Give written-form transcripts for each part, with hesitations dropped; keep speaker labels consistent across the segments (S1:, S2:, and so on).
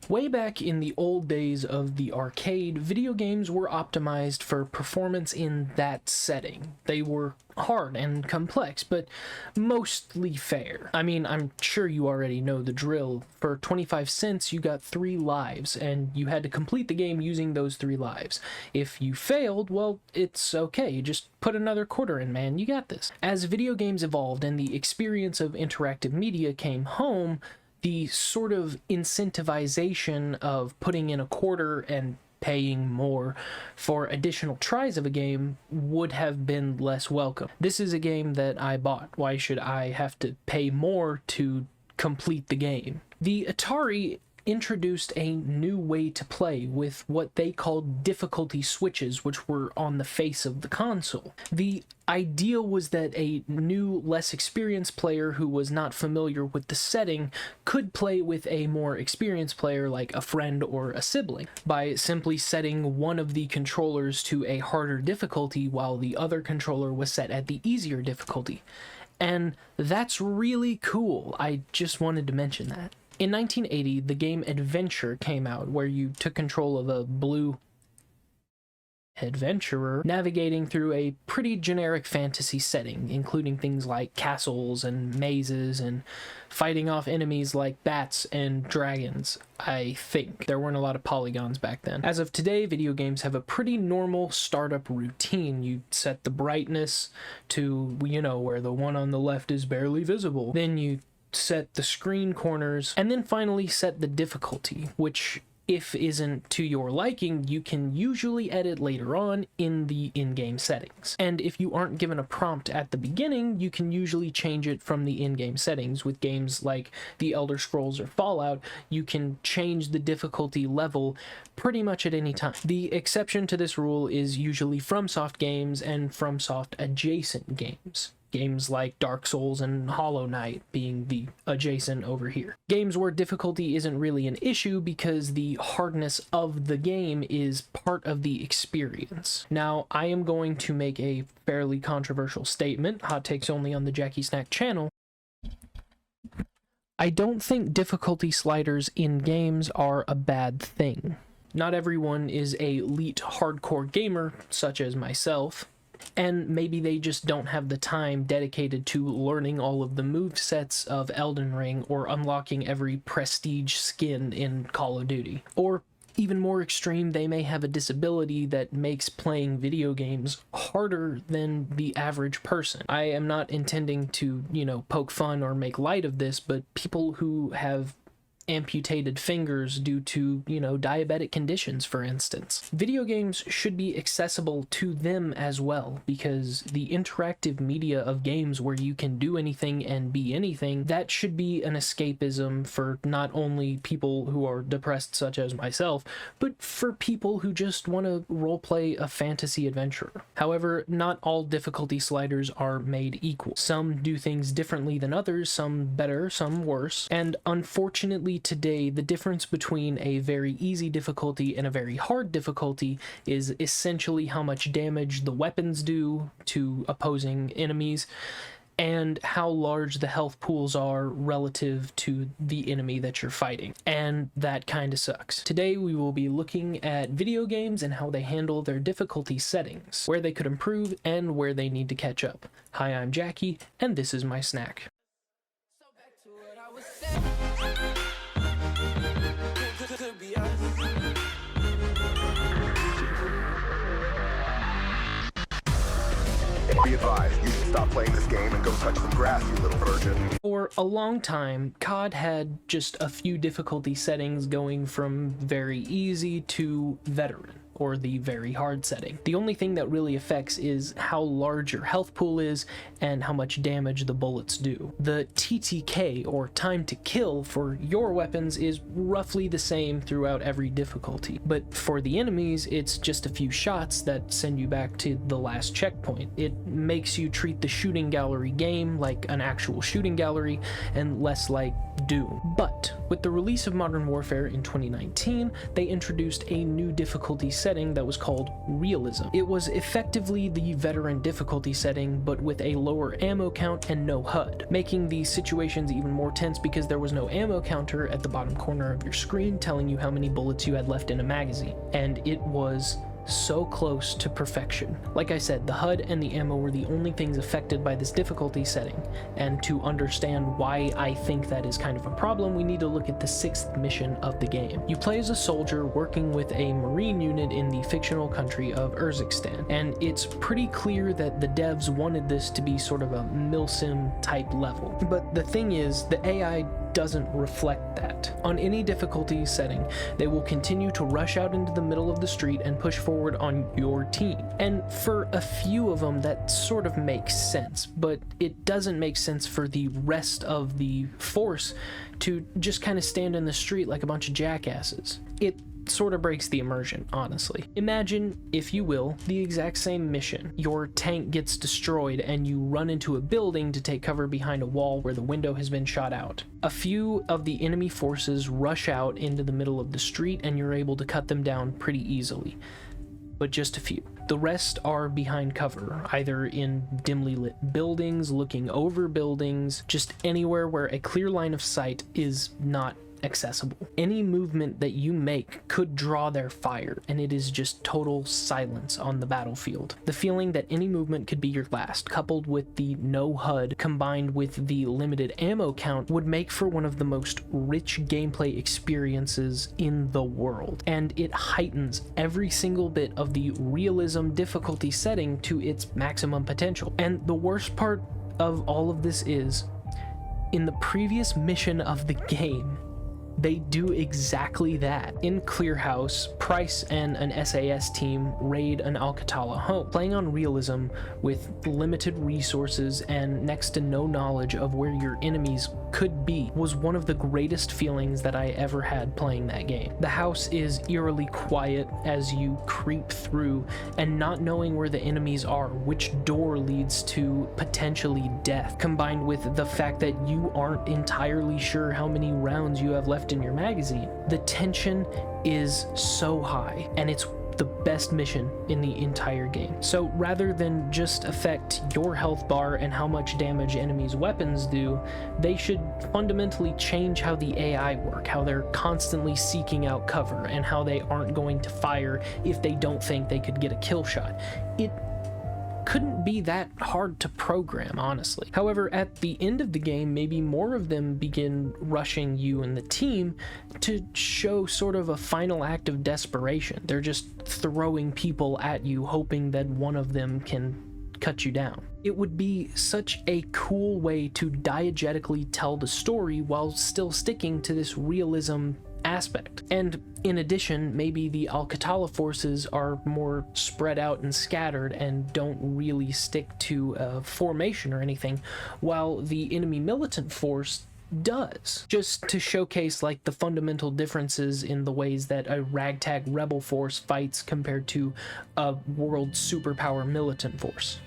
S1: Way back in the old days of the arcade, video games were optimized for performance in that setting. They were hard and complex, but mostly fair. I mean, I'm sure you already know the drill. For 25 cents, you got 3 lives, and you had to complete the game using those 3 lives. If you failed, well, it's okay. You just put another quarter in, man. You got this. As video games evolved and the experience of interactive media came home, the sort of incentivization of putting in a quarter and paying more for additional tries of a game would have been less welcome. This is a game that I bought. Why should I have to pay more to complete the game? The Atari introduced a new way to play with what they called difficulty switches, which were on the face of the console. The idea was that a new, less experienced player who was not familiar with the setting could play with a more experienced player like a friend or a sibling by simply setting one of the controllers to a harder difficulty while the other controller was set at the easier difficulty. And that's really cool. I just wanted to mention that. In 1980, the game Adventure came out, where you took control of a blue adventurer navigating through a pretty generic fantasy setting, including things like castles and mazes and fighting off enemies like bats and dragons. I think there weren't a lot of polygons back then. As of today, video games have a pretty normal startup routine. You set the brightness to, you know, where the one on the left is barely visible. Then you set the screen corners, and then finally set the difficulty, which, if isn't to your liking, you can usually edit later on in the in-game settings. And if you aren't given a prompt at the beginning, you can usually change it from the in-game settings. With games like The Elder Scrolls or Fallout, you can change the difficulty level pretty much at any time. The exception to this rule is usually Fromsoft Games and Fromsoft adjacent games. Games like Dark Souls and Hollow Knight being the adjacent over here. Games where difficulty isn't really an issue because the hardness of the game is part of the experience. Now, I am going to make a fairly controversial statement, hot takes only on the Jackie Snack channel. I don't think difficulty sliders in games are a bad thing. Not everyone is a elite hardcore gamer, such as myself, and maybe they just don't have the time dedicated to learning all of the movesets of Elden Ring or unlocking every prestige skin in Call of Duty. Or even more extreme, they may have a disability that makes playing video games harder than the average person. I am not intending to, poke fun or make light of this, but people who have amputated fingers due to, diabetic conditions, for instance. Video games should be accessible to them as well, because the interactive media of games where you can do anything and be anything, that should be an escapism for not only people who are depressed such as myself, but for people who just want to roleplay a fantasy adventure. However, not all difficulty sliders are made equal. Some do things differently than others, some better, some worse, and unfortunately today, the difference between a very easy difficulty and a very hard difficulty is essentially how much damage the weapons do to opposing enemies and how large the health pools are relative to the enemy that you're fighting. And that kind of sucks. Today we will be looking at video games and how they handle their difficulty settings, where they could improve and where they need to catch up. Hi, I'm Jackie, and this is my snack.
S2: So back to what I was saying. Could be us.
S3: Be advised, you should stop playing this game and go touch some grass, you little virgin.
S1: For a long time, COD had just a few difficulty settings going from very easy to veteran, or the very hard setting. The only thing that really affects is how large your health pool is and how much damage the bullets do. The TTK, or time to kill, for your weapons is roughly the same throughout every difficulty, but for the enemies, it's just a few shots that send you back to the last checkpoint. It makes you treat the shooting gallery game like an actual shooting gallery and less like Doom. But With the release of Modern Warfare in 2019, they introduced a new difficulty setting that was called Realism. It was effectively the veteran difficulty setting, but with a lower ammo count and no HUD, making the situations even more tense because there was no ammo counter at the bottom corner of your screen telling you how many bullets you had left in a magazine. And it was so close to perfection. Like I said, the HUD and the ammo were the only things affected by this difficulty setting, and to understand why I think that is kind of a problem, we need to look at the 6th mission of the game. You play as a soldier working with a marine unit in the fictional country of Urzikstan, and it's pretty clear that the devs wanted this to be sort of a milsim type level. But the thing is, the AI doesn't reflect that. On any difficulty setting, they will continue to rush out into the middle of the street and push forward on your team. And for a few of them, that sort of makes sense, but it doesn't make sense for the rest of the force to just kind of stand in the street like a bunch of jackasses. It sort of breaks the immersion, honestly. Imagine, if you will, the exact same mission. Your tank gets destroyed and you run into a building to take cover behind a wall where the window has been shot out. A few of the enemy forces rush out into the middle of the street and you're able to cut them down pretty easily. But just a few. The rest are behind cover, either in dimly lit buildings, looking over buildings, just anywhere where a clear line of sight is not accessible. Any movement that you make could draw their fire, and it is just total silence on the battlefield. The feeling that any movement could be your last, coupled with the no HUD combined with the limited ammo count, would make for one of the most rich gameplay experiences in the world, and it heightens every single bit of the realism difficulty setting to its maximum potential. And the worst part of all of this is, in the previous mission of the game, they do exactly that. In Clearhouse, Price and an SAS team raid an Al-Qatala home. Playing on realism with limited resources and next to no knowledge of where your enemies could be was one of the greatest feelings that I ever had playing that game. The house is eerily quiet as you creep through, and not knowing where the enemies are, which door leads to potentially death, combined with the fact that you aren't entirely sure how many rounds you have left in your magazine. The tension is so high, and it's the best mission in the entire game. So rather than just affect your health bar and how much damage enemies' weapons do, they should fundamentally change how the AI work, how they're constantly seeking out cover, and how they aren't going to fire if they don't think they could get a kill shot. It couldn't be that hard to program, honestly. However, at the end of the game, maybe more of them begin rushing you and the team to show sort of a final act of desperation. They're just throwing people at you, hoping that one of them can cut you down. It would be such a cool way to diegetically tell the story while still sticking to this realism aspect. And in addition, maybe the Al-Qatala forces are more spread out and scattered and don't really stick to a formation or anything, while the enemy militant force does, just to showcase like the fundamental differences in the ways that a ragtag rebel force fights compared to a world superpower militant force.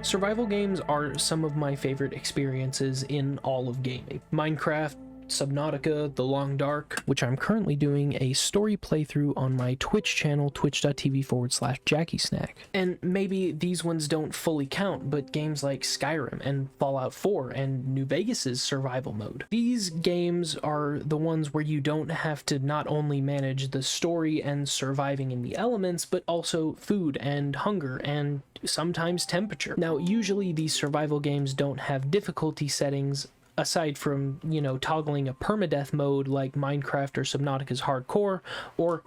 S1: Survival games are some of my favorite experiences in all of gaming. Minecraft, Subnautica, The Long Dark, which I'm currently doing a story playthrough on my Twitch channel, twitch.tv/JackieSnack. And maybe these ones don't fully count, but games like Skyrim and Fallout 4 and New Vegas's survival mode. These games are the ones where you don't have to not only manage the story and surviving in the elements, but also food and hunger and sometimes temperature. Now, usually these survival games don't have difficulty settings aside from, you know, toggling a permadeath mode like Minecraft or Subnautica's hardcore, or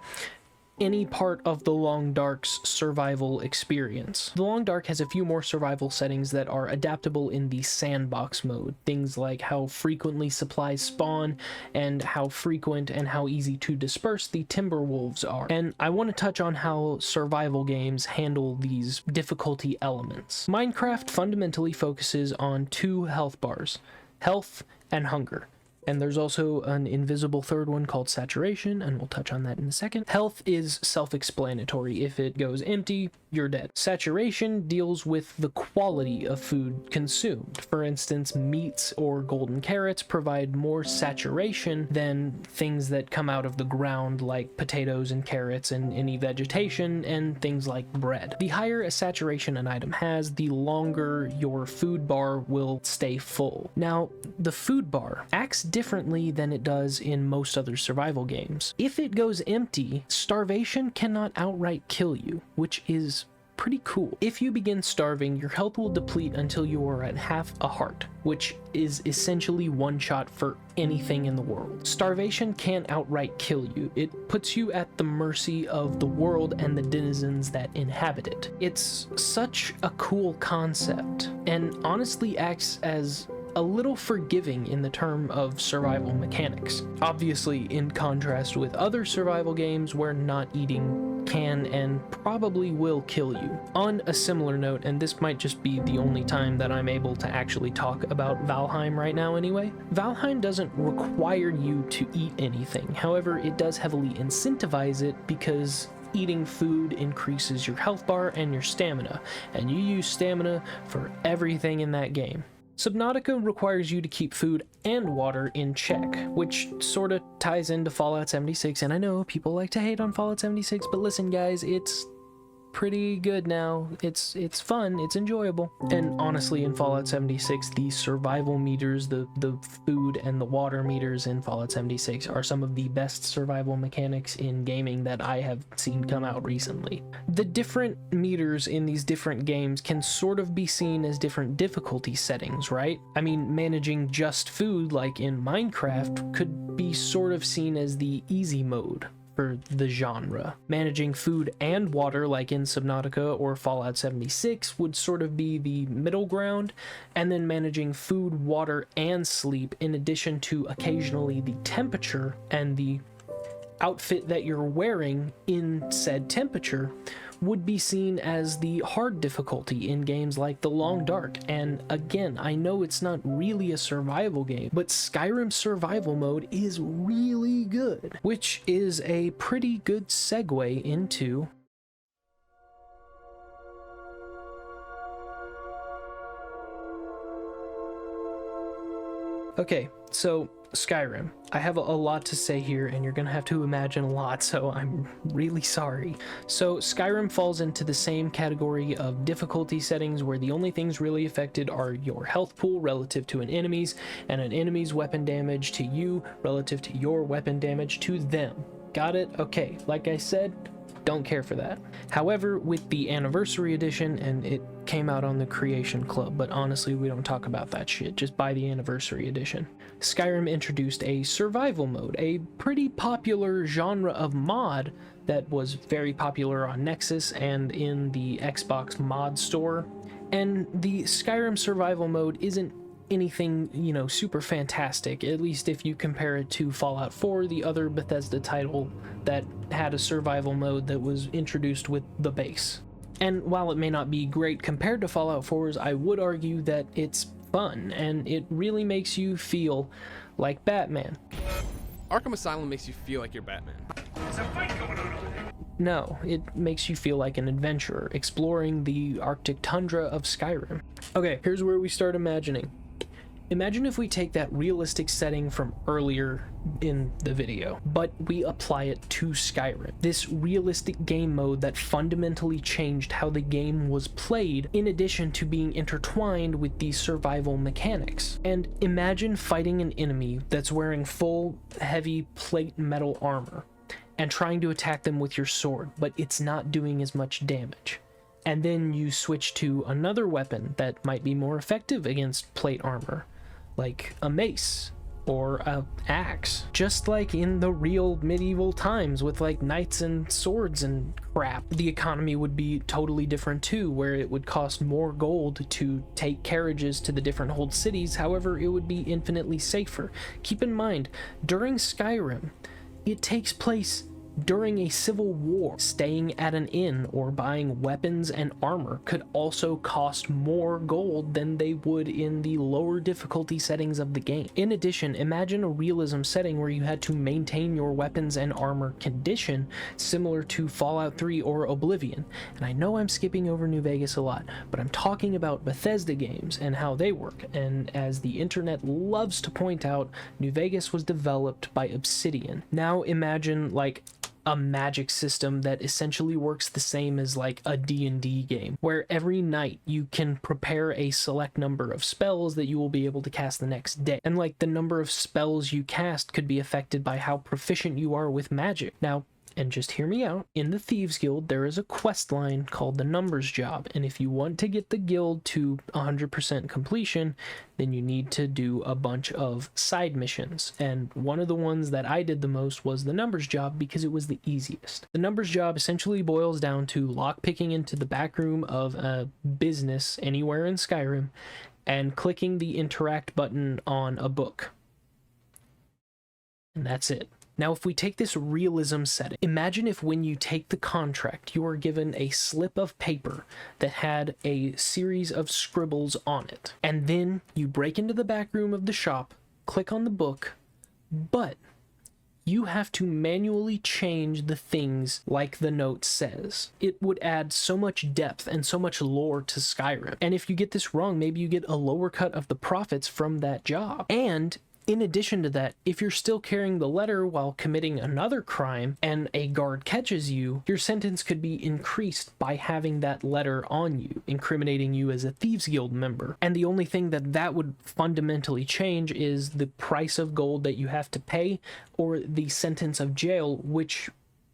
S1: any part of The Long Dark's survival experience. The Long Dark has a few more survival settings that are adaptable in the sandbox mode. Things like how frequently supplies spawn and how frequent and how easy to disperse the timber wolves are. And I want to touch on how survival games handle these difficulty elements. Minecraft fundamentally focuses on two health bars, health and hunger. And there's also an invisible third one called saturation, and we'll touch on that in a second. Health is self-explanatory. If it goes empty, you're dead. Saturation deals with the quality of food consumed. For instance, meats or golden carrots provide more saturation than things that come out of the ground like potatoes and carrots and any vegetation and things like bread. The higher a saturation an item has, the longer your food bar will stay full. Now, the food bar acts differently than it does in most other survival games. If it goes empty, starvation cannot outright kill you, which is pretty cool. If you begin starving, your health will deplete until you are at half a heart, which is essentially one shot for anything in the world. Starvation can't outright kill you. It puts you at the mercy of the world and the denizens that inhabit it. It's such a cool concept, and honestly acts as a little forgiving in the term of survival mechanics. Obviously, in contrast with other survival games where not eating can and probably will kill you. On a similar note, and this might just be the only time that I'm able to actually talk about Valheim right now anyway, Valheim doesn't require you to eat anything. However, it does heavily incentivize it because eating food increases your health bar and your stamina, and you use stamina for everything in that game. Subnautica requires you to keep food and water in check, which sort of ties into Fallout 76, and I know people like to hate on Fallout 76, but listen guys, it's pretty good now. It's fun, it's enjoyable. And honestly, in Fallout 76, the survival meters, the food and the water meters in Fallout 76 are some of the best survival mechanics in gaming that I have seen come out recently. The different meters in these different games can sort of be seen as different difficulty settings, right? I mean, managing just food like in Minecraft could be sort of seen as the easy mode for the genre. Managing food and water like in Subnautica or Fallout 76 would sort of be the middle ground, and then managing food, water, and sleep in addition to occasionally the temperature and the outfit that you're wearing in said temperature would be seen as the hard difficulty in games like The Long Dark. And again, I know it's not really a survival game, but Skyrim's survival mode is really good, which is a pretty good segue into okay, so Skyrim. I have a lot to say here, and you're gonna have to imagine a lot, so I'm really sorry. So Skyrim falls into the same category of difficulty settings where the only things really affected are your health pool relative to an enemy's, and an enemy's weapon damage to you relative to your weapon damage to them. Got it? Okay, like I said, don't care for that. However, with the Anniversary Edition, and it came out on the Creation Club, but honestly, we don't talk about that shit, just buy the Anniversary Edition. Skyrim introduced a survival mode, a pretty popular genre of mod that was very popular on Nexus and in the Xbox mod store. And the Skyrim survival mode isn't anything, you know, super fantastic, at least if you compare it to Fallout 4, the other Bethesda title that had a survival mode that was introduced with the base. And while it may not be great compared to Fallout 4's, I would argue that it's fun, and it really makes you feel like Batman.
S4: Arkham Asylum makes you feel like you're Batman.
S1: No, it makes you feel like an adventurer, exploring the Arctic tundra of Skyrim. Okay, here's where we start imagining. Imagine if we take that realistic setting from earlier in the video, but we apply it to Skyrim. This realistic game mode that fundamentally changed how the game was played, in addition to being intertwined with the survival mechanics. And imagine fighting an enemy that's wearing full, heavy plate metal armor, and trying to attack them with your sword, but it's not doing as much damage. And then you switch to another weapon that might be more effective against plate armor, like a mace or a axe. Just like in the real medieval times with like knights and swords and crap, the economy would be totally different too, where it would cost more gold to take carriages to the different old cities. However, it would be infinitely safer. Keep in mind, during Skyrim, it takes place during a civil war. Staying at an inn or buying weapons and armor could also cost more gold than they would in the lower difficulty settings of the game. In addition, imagine a realism setting where you had to maintain your weapons and armor condition similar to Fallout 3 or Oblivion. And I know I'm skipping over New Vegas a lot, but I'm talking about Bethesda games and how they work. And as the internet loves to point out, New Vegas was developed by Obsidian. Now imagine like a magic system that essentially works the same as like a D&D game, where every night you can prepare a select number of spells that you will be able to cast the next day. And like the number of spells you cast could be affected by how proficient you are with magic. Now, and just hear me out, in the Thieves Guild there is a quest line called the Numbers Job, and if you want to get the guild to 100% completion, then you need to do a bunch of side missions, and one of the ones that I did the most was the Numbers Job because it was the easiest. The Numbers Job essentially boils down to lockpicking into the back room of a business anywhere in Skyrim and clicking the interact button on a book. And that's it. Now, if we take this realism setting, imagine if when you take the contract, you are given a slip of paper that had a series of scribbles on it, and then you break into the back room of the shop, click on the book, but you have to manually change the things like the note says. It would add so much depth and so much lore to Skyrim. And if you get this wrong, maybe you get a lower cut of the profits from that job. And in addition to that, if you're still carrying the letter while committing another crime and a guard catches you, your sentence could be increased by having that letter on you, incriminating you as a Thieves Guild member. And the only thing that would fundamentally change is the price of gold that you have to pay or the sentence of jail, which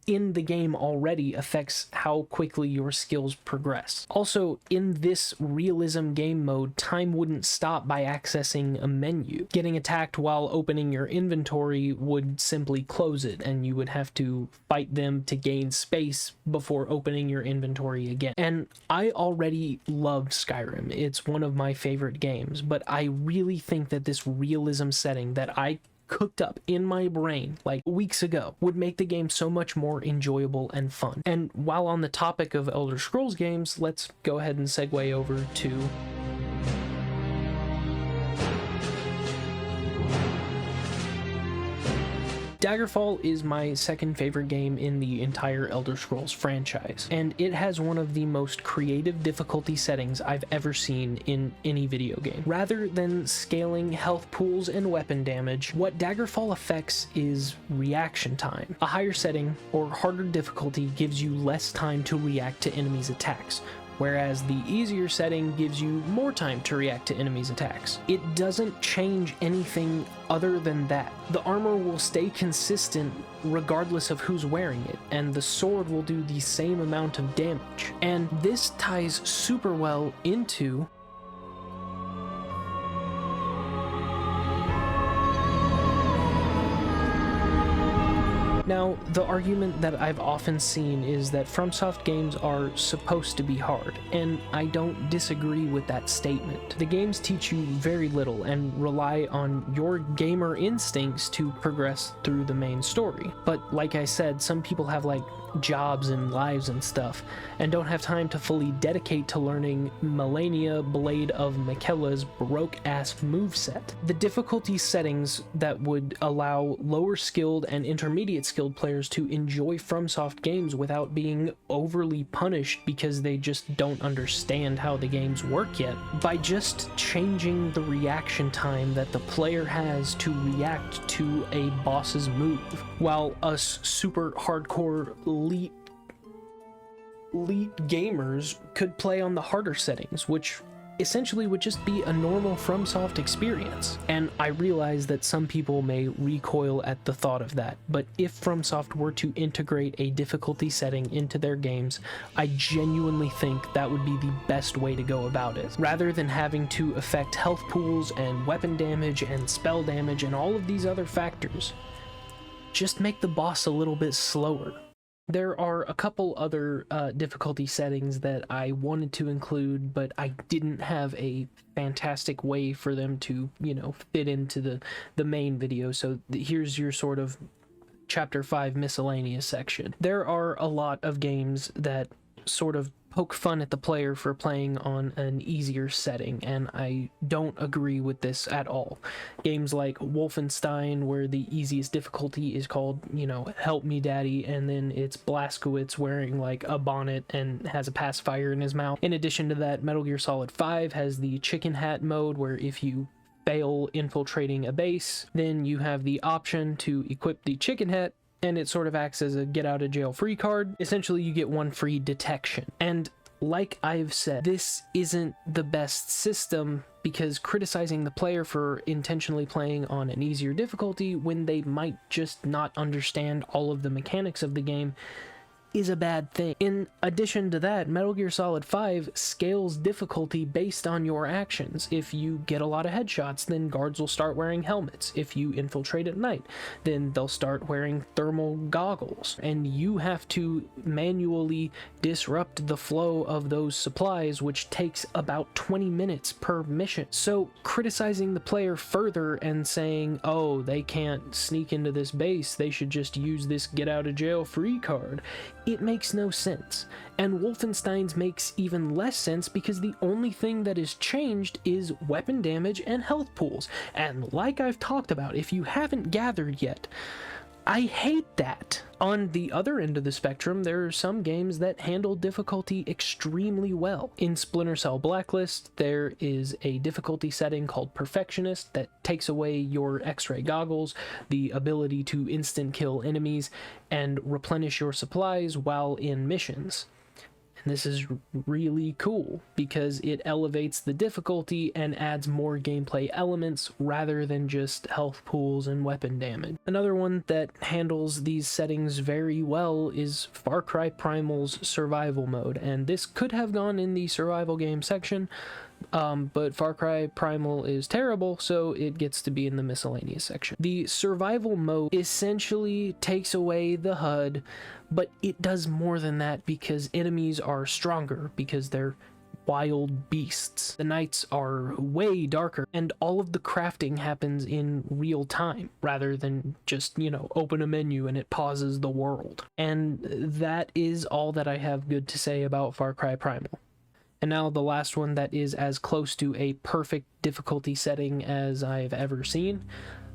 S1: in the game already affects how quickly your skills progress. Also, in this realism game mode, time wouldn't stop by accessing a menu. Getting attacked while opening your inventory would simply close it, and you would have to fight them to gain space before opening your inventory again. And I already love Skyrim. It's one of my favorite games, but I really think that this realism setting that I cooked up in my brain like weeks ago would make the game so much more enjoyable and fun. And while on the topic of Elder Scrolls games, let's go ahead and segue over to Daggerfall is my second favorite game in the entire Elder Scrolls franchise, and it has one of the most creative difficulty settings I've ever seen in any video game. Rather than scaling health pools and weapon damage, what Daggerfall affects is reaction time. A higher setting or harder difficulty gives you less time to react to enemies' attacks, whereas the easier setting gives you more time to react to enemies' attacks. It doesn't change anything other than that. The armor will stay consistent regardless of who's wearing it, and the sword will do the same amount of damage. And this ties super well into Now, the argument that I've often seen is that Fromsoft games are supposed to be hard, and I don't disagree with that statement. The games teach you very little and rely on your gamer instincts to progress through the main story. But like I said, some people have like jobs and lives and stuff, and don't have time to fully dedicate to learning Melania Blade of Miquella's Baroque-ass moveset. The difficulty settings that would allow lower skilled and intermediate skilled players to enjoy Fromsoft games without being overly punished because they just don't understand how the games work yet, by just changing the reaction time that the player has to react to a boss's move. While us super hardcore elite gamers could play on the harder settings, which essentially would just be a normal FromSoft experience. And I realize that some people may recoil at the thought of that, but if FromSoft were to integrate a difficulty setting into their games, I genuinely think that would be the best way to go about it. Rather than having to affect health pools and weapon damage and spell damage and all of these other factors, just make the boss a little bit slower. There are a couple other difficulty settings that I wanted to include, but I didn't have a fantastic way for them to, fit into the main video. So here's your sort of Chapter 5 miscellaneous section. There are a lot of games that sort of poke fun at the player for playing on an easier setting, and I don't agree with this at all. Games like Wolfenstein, where the easiest difficulty is called, Help Me Daddy, and then it's Blazkowicz wearing like a bonnet and has a pacifier in his mouth. In addition to that, Metal Gear Solid 5 has the chicken hat mode, where if you fail infiltrating a base, then you have the option to equip the chicken hat, and it sort of acts as a get out of jail free card. Essentially, you get one free detection. And like I've said, this isn't the best system, because criticizing the player for intentionally playing on an easier difficulty when they might just not understand all of the mechanics of the game is a bad thing. In addition to that, Metal Gear Solid 5 scales difficulty based on your actions. If you get a lot of headshots, then guards will start wearing helmets. If you infiltrate at night, then they'll start wearing thermal goggles, and you have to manually disrupt the flow of those supplies, which takes about 20 minutes per mission. So criticizing the player further and saying, oh, they can't sneak into this base, they should just use this get out of jail free card, it makes no sense. And Wolfenstein's makes even less sense, because the only thing that is changed is weapon damage and health pools. And like I've talked about, if you haven't gathered yet, I hate that. On the other end of the spectrum, there are some games that handle difficulty extremely well. In Splinter Cell Blacklist, there is a difficulty setting called Perfectionist that takes away your X-ray goggles, the ability to instant kill enemies, and replenish your supplies while in missions. And this is really cool, because it elevates the difficulty and adds more gameplay elements rather than just health pools and weapon damage. Another one that handles these settings very well is Far Cry Primal's survival mode, and this could have gone in the survival game section, but Far Cry Primal is terrible, so it gets to be in the miscellaneous section. The survival mode essentially takes away the HUD, but it does more than that, because enemies are stronger, because they're wild beasts. The nights are way darker, and all of the crafting happens in real time, rather than just, open a menu and it pauses the world. And that is all that I have good to say about Far Cry Primal. And now the last one that is as close to a perfect difficulty setting as I've ever seen.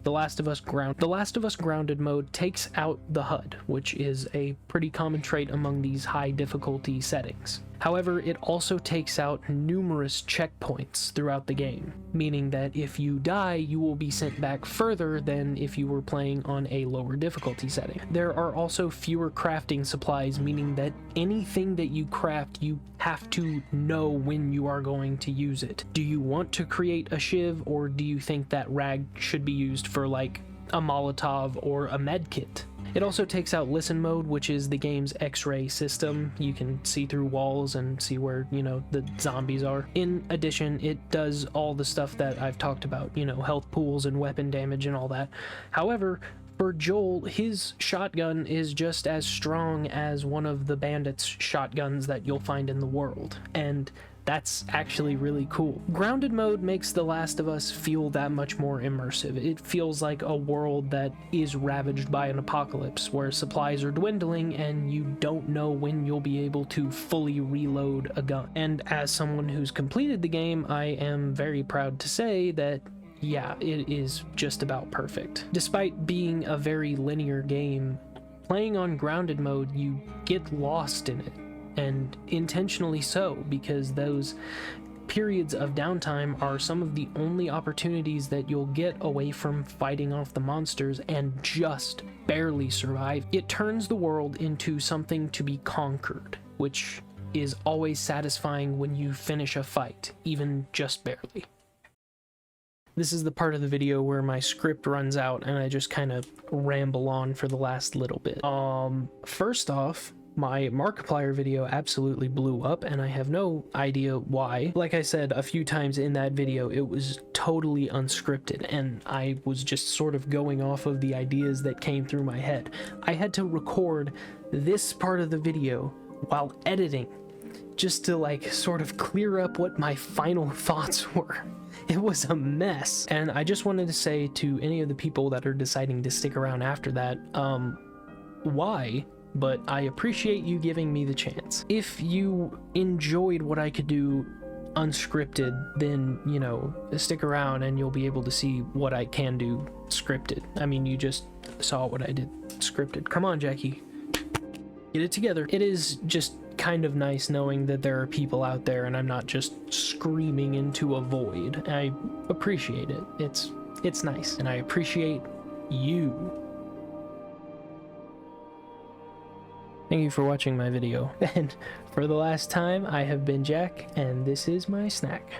S1: The Last of Us Grounded mode takes out the HUD, which is a pretty common trait among these high difficulty settings. However, it also takes out numerous checkpoints throughout the game, meaning that if you die, you will be sent back further than if you were playing on a lower difficulty setting. There are also fewer crafting supplies, meaning that anything that you craft, you have to know when you are going to use it. Do you want to create a shiv, or do you think that rag should be used for like a Molotov or a med kit? It also takes out Listen mode, which is the game's X-ray system. You can see through walls and see where, the zombies are. In addition, it does all the stuff that I've talked about, health pools and weapon damage and all that. However, for Joel, his shotgun is just as strong as one of the bandits' shotguns that you'll find in the world, and that's actually really cool. Grounded mode makes The Last of Us feel that much more immersive. It feels like a world that is ravaged by an apocalypse, where supplies are dwindling and you don't know when you'll be able to fully reload a gun. And as someone who's completed the game, I am very proud to say that yeah, it is just about perfect. Despite being a very linear game, playing on grounded mode, you get lost in it, and intentionally so, because those periods of downtime are some of the only opportunities that you'll get away from fighting off the monsters and just barely survive. It turns the world into something to be conquered, which is always satisfying when you finish a fight, even just barely. This is the part of the video where my script runs out and I just kind of ramble on for the last little bit. First off, my Markiplier video absolutely blew up and I have no idea why. Like I said a few times in that video, it was totally unscripted and I was just sort of going off of the ideas that came through my head. I had to record this part of the video while editing just to like sort of clear up what my final thoughts were. It was a mess. And I just wanted to say to any of the people that are deciding to stick around after that, why? But I appreciate you giving me the chance. If you enjoyed what I could do unscripted, then, you know, stick around and you'll be able to see what I can do scripted. I mean, you just saw what I did scripted. Come on, Jackie. Get it together. It is just kind of nice knowing that there are people out there and I'm not just screaming into a void. I appreciate it. It's nice, and I appreciate you. Thank you for watching my video, and for the last time, I have been Jack, and this is my snack.